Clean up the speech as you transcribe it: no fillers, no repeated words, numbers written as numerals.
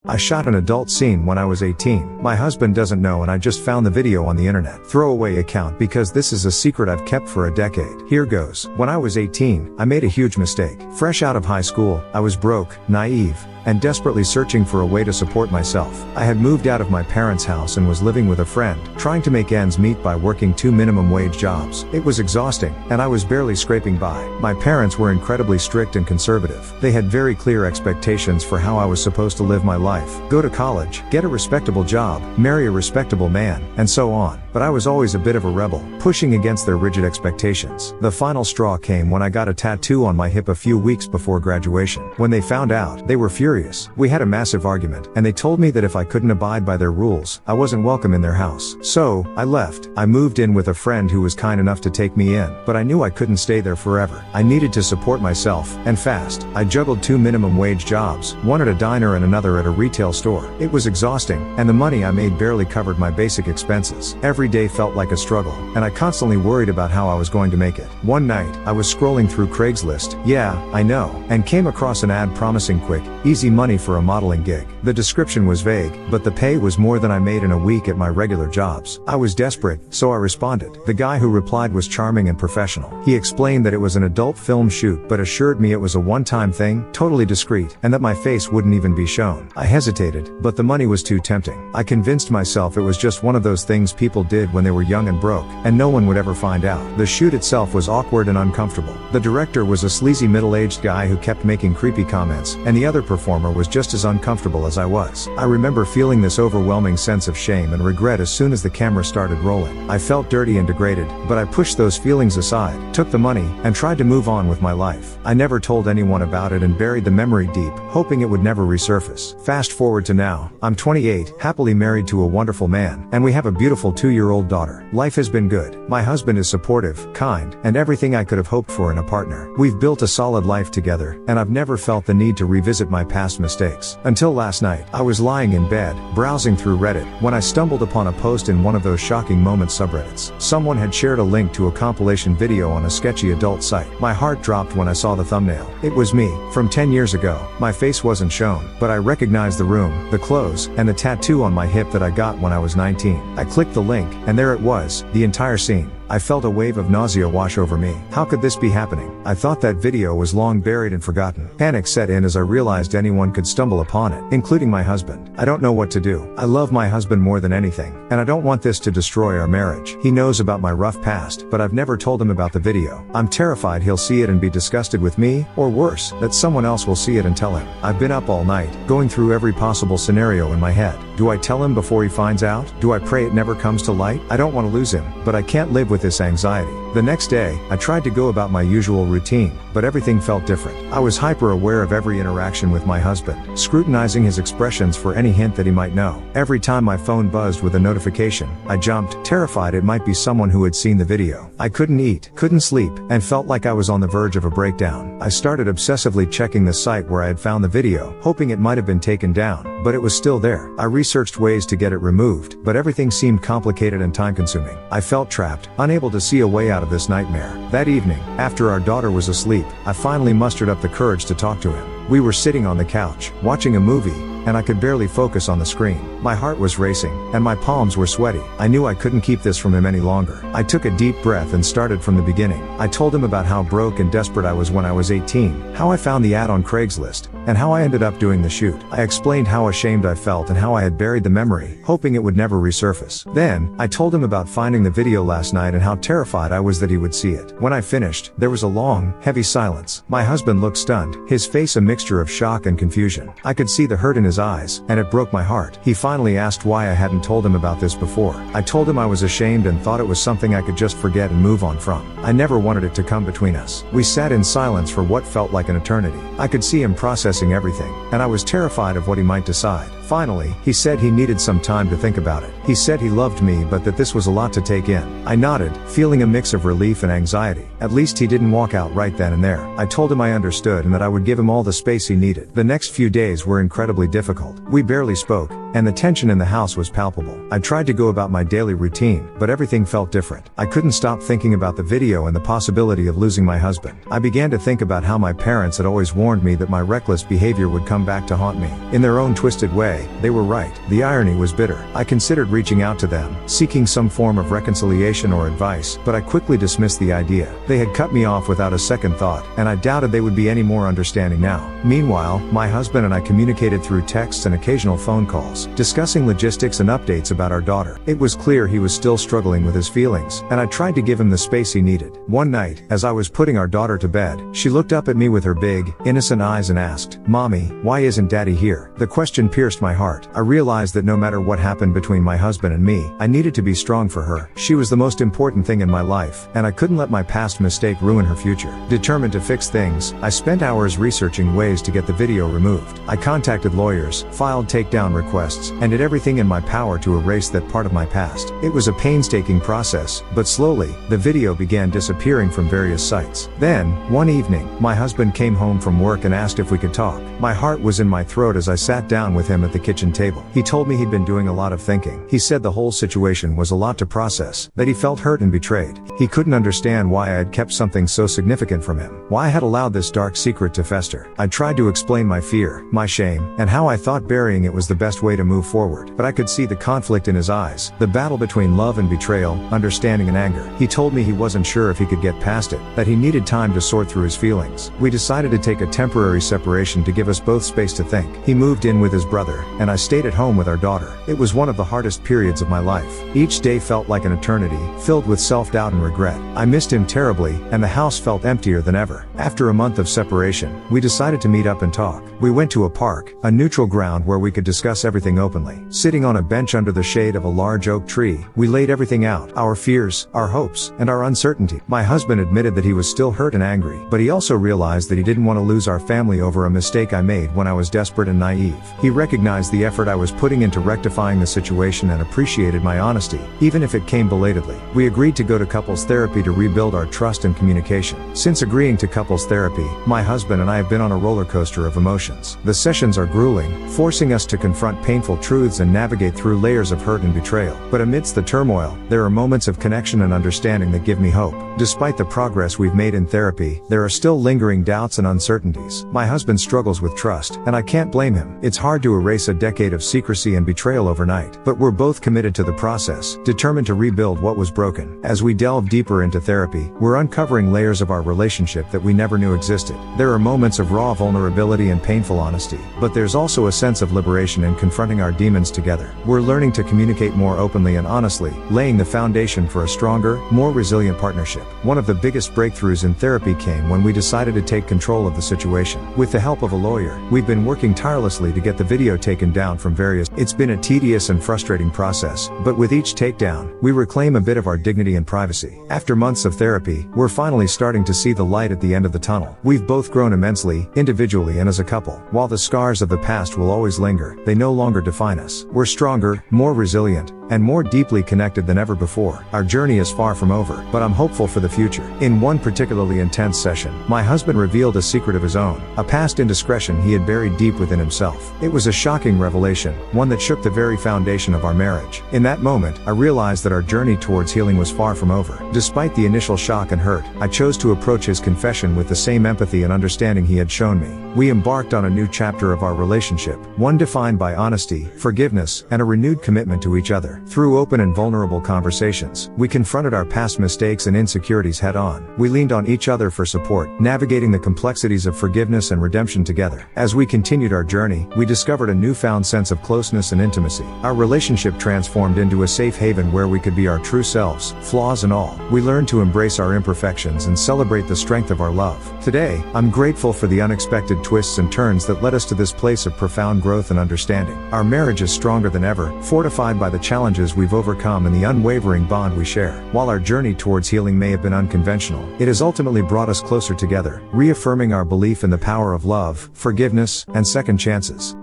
I shot an adult scene when I was 18. My husband doesn't know and I just found the video on the internet. Throwaway account because this is a secret I've kept for a decade. Here goes. When I was 18, I made a huge mistake. Fresh out of high school, I was broke, naive, and desperately searching for a way to support myself. I had moved out of my parents' house and was living with a friend, trying to make ends meet by working 2 minimum wage jobs. It was exhausting, and I was barely scraping by. My parents were incredibly strict and conservative. They had very clear expectations for how I was supposed to live my life. Go to college, get a respectable job, marry a respectable man, and so on. But I was always a bit of a rebel, pushing against their rigid expectations. The final straw came when I got a tattoo on my hip a few weeks before graduation. When they found out, they were furious. We had a massive argument, and they told me that if I couldn't abide by their rules, I wasn't welcome in their house. So, I left. I moved in with a friend who was kind enough to take me in, but I knew I couldn't stay there forever. I needed to support myself, and fast. I juggled 2 minimum wage jobs, one at a diner and another at a retail store. It was exhausting, and the money I made barely covered my basic expenses. Every day felt like a struggle, and I constantly worried about how I was going to make it. One night, I was scrolling through Craigslist, yeah, I know, and came across an ad promising quick, easy money for a modeling gig. The description was vague, but the pay was more than I made in a week at my regular jobs. I was desperate, so I responded. The guy who replied was charming and professional. He explained that it was an adult film shoot but assured me it was a one-time thing, totally discreet, and that my face wouldn't even be shown. I hesitated, but the money was too tempting. I convinced myself it was just one of those things people did when they were young and broke, and no one would ever find out. The shoot itself was awkward and uncomfortable. The director was a sleazy middle-aged guy who kept making creepy comments, and the other performer was just as uncomfortable as I was. I remember feeling this overwhelming sense of shame and regret as soon as the camera started rolling. I felt dirty and degraded, but I pushed those feelings aside, took the money, and tried to move on with my life. I never told anyone about it and buried the memory deep, hoping it would never resurface. Fast forward to now. I'm 28, happily married to a wonderful man, and we have a beautiful 2-year-old daughter. Life has been good. My husband is supportive, kind, and everything I could have hoped for in a partner. We've built a solid life together, and I've never felt the need to revisit my past mistakes. Until last night, I was lying in bed, browsing through Reddit, when I stumbled upon a post in one of those shocking moments subreddits. Someone had shared a link to a compilation video on a sketchy adult site. My heart dropped when I saw the thumbnail. It was me, from 10 years ago. My face wasn't shown, but I recognized the room, the clothes, and the tattoo on my hip that I got when I was 19. I clicked the link, and there it was, the entire scene. I felt a wave of nausea wash over me. How could this be happening? I thought that video was long buried and forgotten. Panic set in as I realized anyone could stumble upon it, including my husband. I don't know what to do. I love my husband more than anything, and I don't want this to destroy our marriage. He knows about my rough past, but I've never told him about the video. I'm terrified he'll see it and be disgusted with me, or worse, that someone else will see it and tell him. I've been up all night, going through every possible scenario in my head. Do I tell him before he finds out? Do I pray it never comes to light? I don't want to lose him, but I can't live with this anxiety. The next day, I tried to go about my usual routine, but everything felt different. I was hyper aware of every interaction with my husband, scrutinizing his expressions for any hint that he might know. Every time my phone buzzed with a notification, I jumped, terrified it might be someone who had seen the video. I couldn't eat, couldn't sleep, and felt like I was on the verge of a breakdown. I started obsessively checking the site where I had found the video, hoping it might have been taken down, but it was still there. I researched ways to get it removed, but everything seemed complicated and time-consuming. I felt trapped, unable to see a way out of this nightmare. That evening, after our daughter was asleep, I finally mustered up the courage to talk to him. We were sitting on the couch, watching a movie, and I could barely focus on the screen. My heart was racing, and my palms were sweaty. I knew I couldn't keep this from him any longer. I took a deep breath and started from the beginning. I told him about how broke and desperate I was when I was 18, how I found the ad on Craigslist, and how I ended up doing the shoot. I explained how ashamed I felt and how I had buried the memory, hoping it would never resurface. Then, I told him about finding the video last night and how terrified I was that he would see it. When I finished, there was a long, heavy silence. My husband looked stunned, his face a mixture of shock and confusion. I could see the hurt in his eyes, and it broke my heart. He finally asked why I hadn't told him about this before. I told him I was ashamed and thought it was something I could just forget and move on from. I never wanted it to come between us. We sat in silence for what felt like an eternity. I could see him processing everything, and I was terrified of what he might decide. Finally, he said he needed some time to think about it. He said he loved me but that this was a lot to take in. I nodded, feeling a mix of relief and anxiety. At least he didn't walk out right then and there. I told him I understood and that I would give him all the space he needed. The next few days were incredibly difficult. We barely spoke, and the tension in the house was palpable. I tried to go about my daily routine, but everything felt different. I couldn't stop thinking about the video and the possibility of losing my husband. I began to think about how my parents had always warned me that my reckless behavior would come back to haunt me. In their own twisted way, way, they were right. The irony was bitter. I considered reaching out to them, seeking some form of reconciliation or advice, but I quickly dismissed the idea. They had cut me off without a second thought, and I doubted they would be any more understanding now. Meanwhile, my husband and I communicated through texts and occasional phone calls, discussing logistics and updates about our daughter. It was clear he was still struggling with his feelings, and I tried to give him the space he needed. One night, as I was putting our daughter to bed, she looked up at me with her big, innocent eyes and asked, "Mommy, why isn't Daddy here?" The question pierced my heart. I realized that no matter what happened between my husband and me, I needed to be strong for her. She was the most important thing in my life, and I couldn't let my past mistake ruin her future. Determined to fix things, I spent hours researching ways to get the video removed. I contacted lawyers, filed takedown requests, and did everything in my power to erase that part of my past. It was a painstaking process, but slowly, the video began disappearing from various sites. Then, one evening, my husband came home from work and asked if we could talk. My heart was in my throat as I sat down with him at the kitchen table. He told me he'd been doing a lot of thinking. He said the whole situation was a lot to process, that he felt hurt and betrayed. He couldn't understand why I had kept something so significant from him, why I had allowed this dark secret to fester. I tried to explain my fear, my shame, and how I thought burying it was the best way to move forward. But I could see the conflict in his eyes, the battle between love and betrayal, understanding and anger. He told me he wasn't sure if he could get past it, that he needed time to sort through his feelings. We decided to take a temporary separation to give us both space to think. He moved in with his brother, and I stayed at home with our daughter. It was one of the hardest periods of my life. Each day felt like an eternity, filled with self-doubt and regret. I missed him terribly, and the house felt emptier than ever. After a month of separation, we decided to meet up and talk. We went to a park, a neutral ground where we could discuss everything openly. Sitting on a bench under the shade of a large oak tree, we laid everything out, our fears, our hopes, and our uncertainty. My husband admitted that he was still hurt and angry, but he also realized that he didn't want to lose our family over a mistake I made when I was desperate and naive. He recognized the effort I was putting into rectifying the situation and appreciated my honesty, even if it came belatedly. We agreed to go to couples therapy to rebuild our trust and communication. Since agreeing to couples therapy, my husband and I have been on a roller coaster of emotions. The sessions are grueling, forcing us to confront painful truths and navigate through layers of hurt and betrayal. But amidst the turmoil, there are moments of connection and understanding that give me hope. Despite the progress we've made in therapy, there are still lingering doubts and uncertainties. My husband struggles with trust, and I can't blame him. It's hard to erase a decade of secrecy and betrayal overnight, but we're both committed to the process, determined to rebuild what was broken. As we delve deeper into therapy, we're uncovering layers of our relationship that we never knew existed. There are moments of raw vulnerability and painful honesty, but there's also a sense of liberation in confronting our demons together. We're learning to communicate more openly and honestly, laying the foundation for a stronger, more resilient partnership. One of the biggest breakthroughs in therapy came when we decided to take control of the situation. With the help of a lawyer, we've been working tirelessly to get the video taken down from various. It's been a tedious and frustrating process, but with each takedown, we reclaim a bit of our dignity and privacy. After months of therapy, we're finally starting to see the light at the end of the tunnel. We've both grown immensely, individually and as a couple. While the scars of the past will always linger, they no longer define us. We're stronger, more resilient, and more deeply connected than ever before. Our journey is far from over, but I'm hopeful for the future. In one particularly intense session, my husband revealed a secret of his own, a past indiscretion he had buried deep within himself. It was a shocking revelation, one that shook the very foundation of our marriage. In that moment, I realized that our journey towards healing was far from over. Despite the initial shock and hurt, I chose to approach his confession with the same empathy and understanding he had shown me. We embarked on a new chapter of our relationship, one defined by honesty, forgiveness, and a renewed commitment to each other. Through open and vulnerable conversations, we confronted our past mistakes and insecurities head on. We leaned on each other for support, navigating the complexities of forgiveness and redemption together. As we continued our journey, we discovered a newfound sense of closeness and intimacy. Our relationship transformed into a safe haven where we could be our true selves, flaws and all. We learned to embrace our imperfections and celebrate the strength of our love. Today, I'm grateful for the unexpected twists and turns that led us to this place of profound growth and understanding. Our marriage is stronger than ever, fortified by the challenges we've overcome and the unwavering bond we share. While our journey towards healing may have been unconventional, it has ultimately brought us closer together, reaffirming our belief in the power of love, forgiveness, and second chances.